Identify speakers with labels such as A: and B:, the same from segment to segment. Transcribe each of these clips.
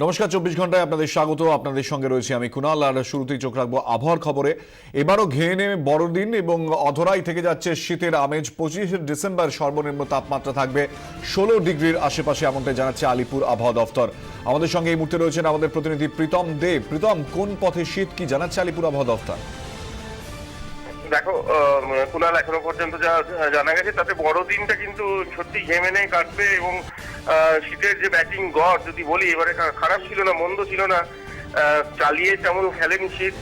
A: নমস্কার, 24 ঘন্টায় আপনাদের স্বাগত। আপনাদের সঙ্গে রয়েছে আমি কুনাল। আর শুরুতেই চোখ রাখবো আবহাওয়ার খবরে। এবারও ঘেয়ে নেমে বড়দিন এবং অধরাই থেকে যাচ্ছে শীতের আমেজ। 25 ডিসেম্বর সর্বনিম্ন তাপমাত্রা থাকবে 16 ডিগ্রির আশেপাশে, এমনটাই জানাচ্ছে আলিপুর আবহাওয়া দফতর। আমাদের সঙ্গে এই মুহূর্তে রয়েছেন আমাদের প্রতিনিধি প্রীতম দেব। প্রীতম, কোন পথে শীত, কি জানাচ্ছে আলিপুর আবহাওয়া দফতর?
B: দেখো কুনাল, এখনো পর্যন্ত যা জানা গেছে তাতে বড়দিনটা কিন্তু সত্যি ঘেমেনে কাটবে এবং শীতের যে ব্যাটিং গড় যদি বলি, এবারে খারাপ ছিল না, মন্দ ছিল না। চালিয়ে তেমন খেলেন শীত।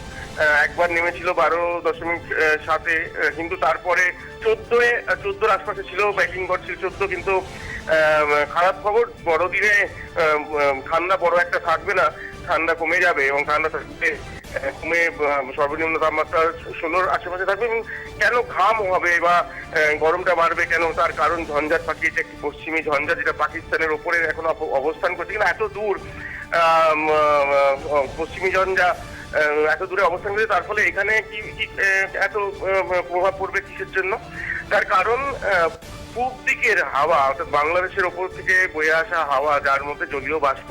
B: একবার নেমেছিল 12.7-এ, কিন্তু তারপরে 14-এর আশপাশে ছিল, ব্যাটিং গড় ছিল 14। কিন্তু খারাপ খবর, বড়দিনে ঠান্ডা বড় একটা থাকবে না, ঠান্ডা কমে যাবে এবং ঠান্ডা থাকবে কমে সর্বনিম্ন তাপমাত্রা 16-র আশেপাশে থাকবে। এবং কেন ঘাম হবে বা গরমটা বাড়বে কেন, তার কারণ ঝঞ্ঝাট পাকিয়েছে একটি পশ্চিমী ঝঞ্ঝাট, যেটা পাকিস্তানের ওপরে এখন অবস্থান করছে। কিন্তু এত দূর পশ্চিমী ঝঞ্ঝা এত দূরে অবস্থান করছে, তার ফলে এখানে কি এত প্রভাব পড়বে কিসের জন্য? তার কারণ পূব দিকের হাওয়া, অর্থাৎ বাংলাদেশের ওপর থেকে বয়ে আসা হাওয়া, যার মধ্যে জলীয় বাষ্প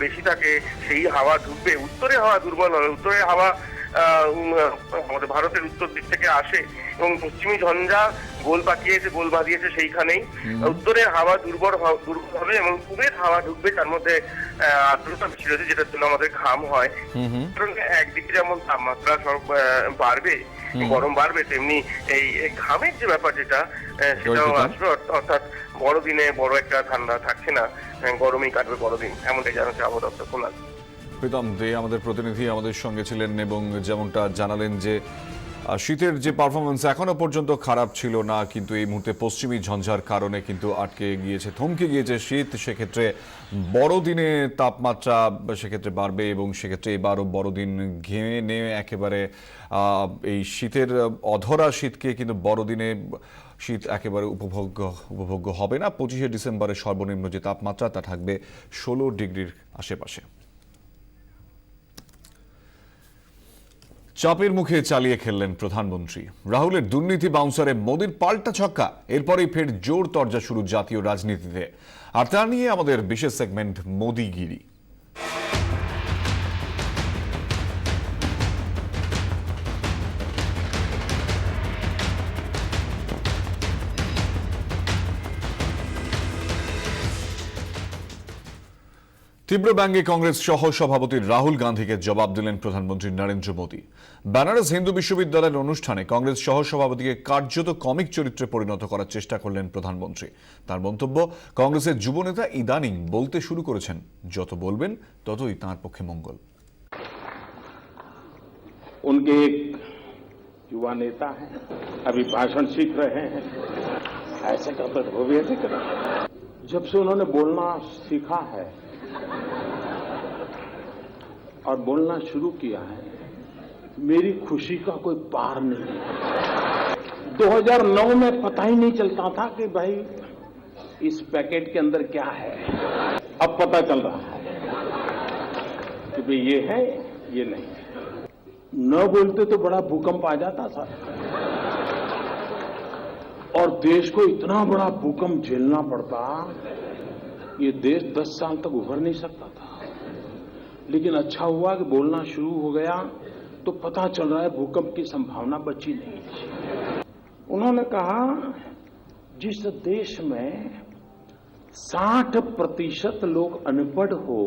B: বেশি থাকে, সেই হাওয়া ঢুকবে। উত্তরে হাওয়া দুর্বল হবে, উত্তরের হাওয়া আমাদের ভারতের উত্তর দিক থেকে আসে এবং পশ্চিমী ঝঞ্ঝা গোল বাঁধিয়েছে সেইখানেই। উত্তরের হাওয়া দুর্বল হবে এবং পূবের হাওয়া ঢুকবে, তার মধ্যে আর্দ্রতা বেশি রয়েছে, যেটার জন্য আমাদের ঘাম হয়। একদিকে যেমন তাপমাত্রা সব বাড়বে, গরম বাড়বে, তেমনি এই ঘামের যে ব্যাপার যেটা সেটাও আসবে। অর্থাৎ বড়দিনে বড় একটা ঠান্ডা থাকছে না, গরমেই কাটবে বড়দিন, এমনটাই জানাচ্ছে আবহাওয়া দপ্তর। কুনাল।
A: প্রীতম দে আমাদের প্রতিনিধি আমাদের সঙ্গে ছিলেন এবং যেমনটা জানালেন যে শীতের যে পারফরমেন্স এখনো পর্যন্ত খারাপ ছিল না, কিন্তু এই মুহূর্তে পশ্চিমী ঝঞ্ঝার কারণে কিন্তু আটকে গিয়েছে, থমকে গিয়েছে শীত। সেক্ষেত্রে বড়দিনে তাপমাত্রা সেক্ষেত্রে বাড়বে এবং সেক্ষেত্রে এবারও বড়দিন ঘেমে নেমে একেবারে এই শীতের অধরা শীতকে কিন্তু বড়দিনে শীত একেবারে উপভোগ্য হবে না। 25 ডিসেম্বরের সর্বনিম্ন যে তাপমাত্রা তা থাকবে 16 ডিগ্রির আশেপাশে। চাপের মুখে চালিয়ে খেললেন প্রধানমন্ত্রী। রাহুলের দুর্নীতি বাউন্সারে মোদির পাল্টা ছক্কা, এরপরেই ফের জোর তরজা শুরু জাতীয় রাজনীতিতে। আর তা নিয়ে আমাদের বিশেষ সেগমেন্ট মোদিগিরি। তীব্র ব্যঙ্গে কংগ্রেস সহ সভাপতি রাহুল গান্ধীকে জবাব দিলেন প্রধানমন্ত্রী নরেন্দ্র মোদী। বেনারস হিন্দু বিশ্ববিদ্যালয়ের অনুষ্ঠানে কংগ্রেস সহ সভাপতিকে কার্যত কমিক চরিত্রে পরিণত করার চেষ্টা করলেন প্রধানমন্ত্রী। তার মন্তব্য, কংগ্রেসের যুবনেতা ইদানিং বলতে শুরু করেছেন, যত বলবেন ততই তাঁর পক্ষে মঙ্গল।
C: उनके एक युवा नेता हैं, अभी भाषण सीख रहे हैं, ऐसे करते वो भी ऐसे करें। जब से उन्होंने बोलना सीखा है और बोलना शुरू किया है, मेरी खुशी का कोई पार नहीं है। 2009 में पता ही नहीं चलता था कि भाई इस पैकेट के अंदर क्या है, अब पता चल रहा है कि भाई ये है, ये नहीं है। न बोलते तो बड़ा भूकंप आ जाता था और देश को इतना बड़ा भूकंप झेलना पड़ता, ये देश 10 साल तक उभर नहीं सकता था। लेकिन अच्छा हुआ कि बोलना शुरू हो गया तो पता चल रहा है भूकंप की संभावना बची नहीं। उन्होंने कहा, जिस देश में 60% लोग अनपढ़ हो,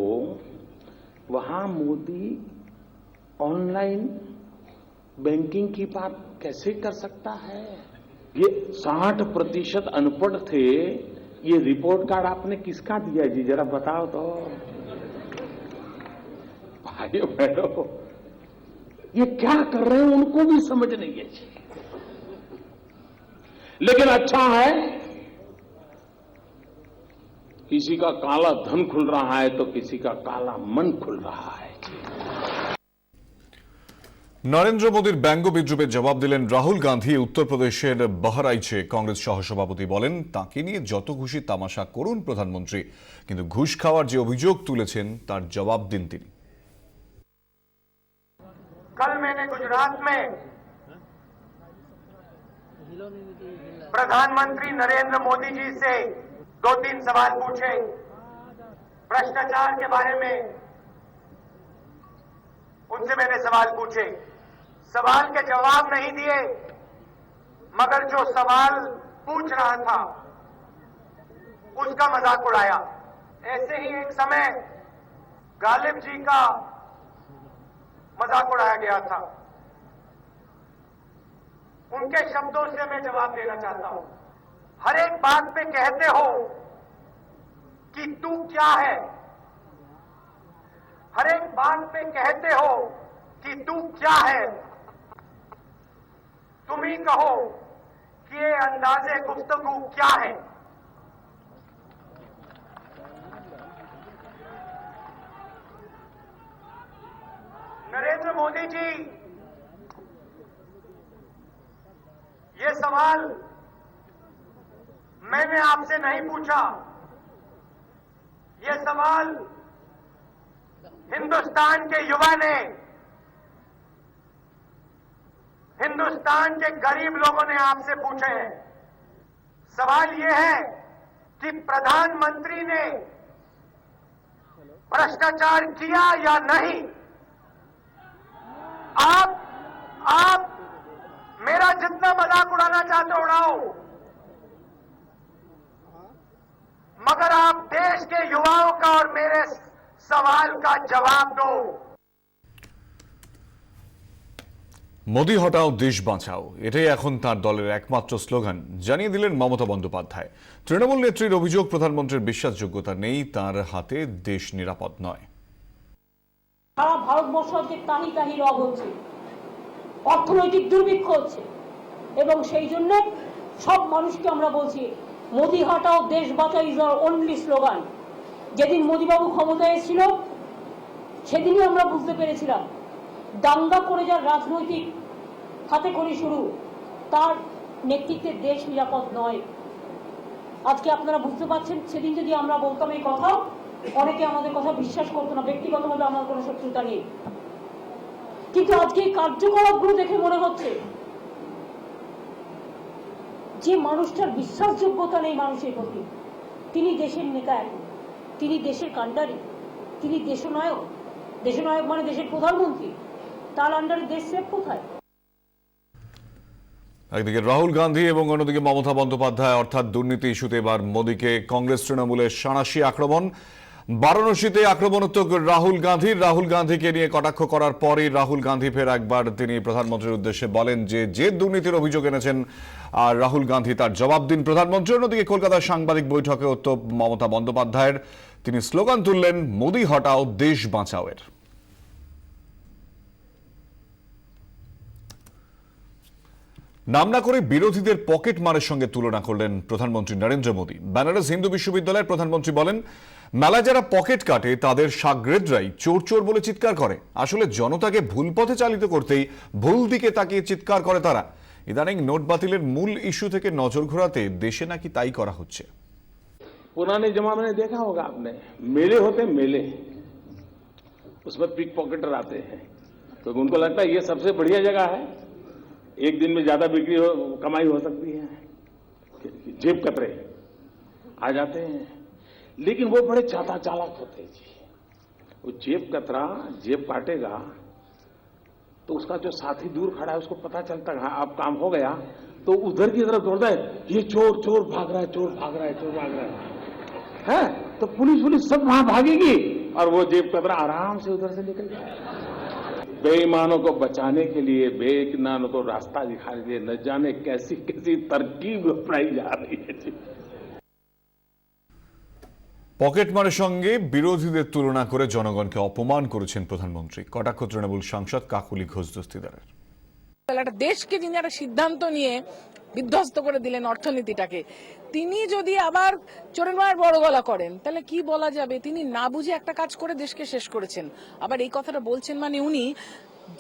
C: वहां मोदी ऑनलाइन बैंकिंग की बात कैसे कर सकता है? ये 60% अनपढ़ थे, ये रिपोर्ट कार्ड आपने किसका दिया जी, जरा बताओ तो। भाइयों बहनों, ये क्या कर रहे हैं उनको भी समझ नहीं है जी। लेकिन अच्छा है, किसी का काला धन खुल रहा है तो किसी का काला मन खुल रहा है।
A: নরেন্দ্র মোদীর ব্যঙ্গ বিদ্রুপের জবাব দিলেন রাহুল গান্ধী। উত্তরপ্রদেশের বহরাইচে কংগ্রেস সহসভাপতি বলেন, তাকে নিয়ে যত খুশি তামাশা করুন প্রধানমন্ত্রী, কিন্তু ঘুষ খাওয়ার যে অভিযোগ তুলেছেন তার জবাব দিন তিনি।
D: कल मैंने गुजरात में प्रधानमंत्री नरेंद्र मोदी जी से 2-3 सवाल पूछे। भ्रष्टाचार के बारे में उनसे मैंने सवाल पूछे, सवाल के जवाब नहीं दिए, मगर जो सवाल पूछ रहा था उसका मजाक उड़ाया। ऐसे ही एक समय गालिब जी का मजाक उड़ाया गया था। उनके शब्दों से मैं जवाब देना चाहता हूं। हर एक बात पे कहते हो कि तू क्या है, हर एक बात पे कहते हो कि तू क्या है। तुम ही कहो कि ये अंदाजे गुफ्तगू क्या है। नरेंद्र मोदी जी, ये सवाल मैंने आपसे नहीं पूछा, ये सवाल हिंदुस्तान के युवा ने, हिंदुस्तान के गरीब लोगों ने आपसे पूछे हैं। सवाल ये है कि प्रधानमंत्री ने भ्रष्टाचार किया या नहीं। आप मेरा जितना मजाक उड़ाना चाहते हो उड़ाओ, मगर आप देश के युवाओं का और मेरे सवाल का जवाब दो।
A: মোদি হটাও দেশ বাঁচাও, এটাই এখন তার দলের একমাত্র স্লোগান জানিয়ে দিলেন মমতা বন্দ্যোপাধ্যায়। তৃণমূল নেত্রীর অভিযোগ, প্রধানমন্ত্রীর বিশ্বাসযোগ্যতা নেই, তার হাতে দেশ নিরাপদ নয়।
E: সারা ভারতবর্ষ আজকে তাহি তাহি রব হচ্ছে, অর্থনৈতিক দুর্ভিক্ষ হচ্ছে, এবং সেই জন্য সব মানুষকে আমরা বলছি মোদি হটাও দেশ বাঁচাও ইজ আওয়ার অনলি স্লোগান। যেদিন মোদিবাবু ক্ষমতায় এসেছিল সেদিনই আমরা বুঝতে পেরেছিলাম দাঙ্গা করে যার রাজনৈতিক হাতে খড়ি শুরু, তার নেতৃত্বে দেশ নিরাপদ নয়। আজকে আপনারা বুঝতে পারছেন, সেদিন যদি আমরা বলতাম এই কথা, অনেকে আমাদের কথা বিশ্বাস করতো না, ব্যক্তিগতভাবে আমার কোনো শত্রুতা নেই। কিন্তু আজকে এই কার্যকলাপগুলো দেখে মনে হচ্ছে যে মানুষটার বিশ্বাসযোগ্যতা নেই মানুষের প্রতি। তিনি দেশের নেতা, এখন তিনি দেশের কান্ডারি, তিনি দেশনায়ক। দেশনায়ক মানে দেশের প্রধানমন্ত্রী, তার আন্ডারে দেশ সেফ কোথায়?
A: একদিকে রাহুল গান্ধী এবং অন্যদিকে মমতা বন্দ্যোপাধ্যায়, অর্থাৎ দুর্নীতি ইস্যুতে এবার মোদীকে কংগ্রেস তৃণমূলের সাঁড়াশি আক্রমণ। বারাণসীতে আক্রমণাত্মক রাহুল গান্ধীকে নিয়ে কটাক্ষ করার পরই রাহুল গান্ধী ফের একবার তিনি প্রধানমন্ত্রীর উদ্দেশ্যে বলেন যে দুর্নীতির অভিযোগ এনেছেন আর রাহুল গান্ধী তার জবাব দিন প্রধানমন্ত্রী। অন্যদিকে কলকাতার সাংবাদিক বৈঠকে উত্তর মমতা বন্দ্যোপাধ্যায়ের, তিনি স্লোগান তুললেন মোদি হটাও দেশ বাঁচাওয়ের। নাম না করে বিরোধীদের পকেট মারের সঙ্গে তুলনা করলেন প্রধানমন্ত্রী নরেন্দ্র মোদী। বেনারস হিন্দু বিশ্ববিদ্যালয়ের প্রধানমন্ত্রী বলেন, মেলায় যারা পকেট কাটে তাদের শাগরেদরাই চোর চোর বলে চিৎকার করে। আসলে জনতাকে ভুল পথে চালিত করতেই ভুল দিকে তাকিয়ে চিৎকার করে তারা। ইদানিং নোট বাতিলের মূল ইস্যু থেকে নজর ঘোরাতে দেশে নাকি তাই করা হচ্ছে।
C: पुराने जमाने में देखा होगा आपने, मेले होते मेले, उसमें पिक पॉकेटर आते हैं, तो उनको लगता है ये सबसे बढ़िया जगह है, एक दिन में ज्यादा बिक्री कमाई हो सकती है, जेब कतरे आ जाते हैं। लेकिन वो बड़े चाता चालाक होते हैं जी। वो जेब कतरा जेब काटेगा तो उसका जो साथी दूर खड़ा है उसको पता चलता है हाँ अब काम हो गया, तो उधर की तरफ दौड़ता है, ये चोर चोर भाग रहा है, चोर भाग रहा है, चोर भाग रहा है, तो पुलिस सब वहां भागेगी और वो जेब कतरा आराम से उधर से निकल जाएगा। बेईमानों को बचाने के लिए, बेईमानों को रास्ता दिखाने के लिए न जाने कैसी कैसी तरकीब अपनाई जा रही है।
A: পকেট মারের সঙ্গে বিরোধীদের তুলনা করে জনগণকে অপমান করেছেন প্রধানমন্ত্রী। কটাক্ষ তৃণমূল সাংসদ কাকুলি ঘোষ দস্তিদারের।
F: একটা দেশকে যিনি একটা সিদ্ধান্ত নিয়ে বিধ্বস্ত করে দিলেন অর্থনীতিটাকে, তিনি যদি আবার চোরের মায়ের বড় গলা করেন তাহলে কি বলা যাবে? তিনি না বুঝে একটা কাজ করে দেশকে শেষ করেছেন। আবার এই কথাটা বলছেন মানে উনি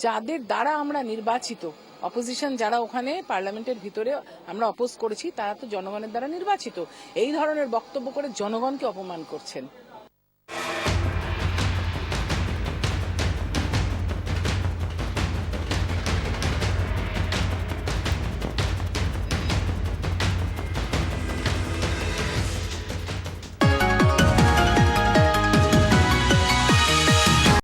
F: যাদের দ্বারা আমরা নির্বাচিত, অপোজিশন যারা ওখানে পার্লামেন্টের ভিতরে আমরা অপোজ করেছি, তারা তো জনগণের দ্বারা নির্বাচিত। এই ধরনের বক্তব্য করে জনগণকে অপমান করছেন।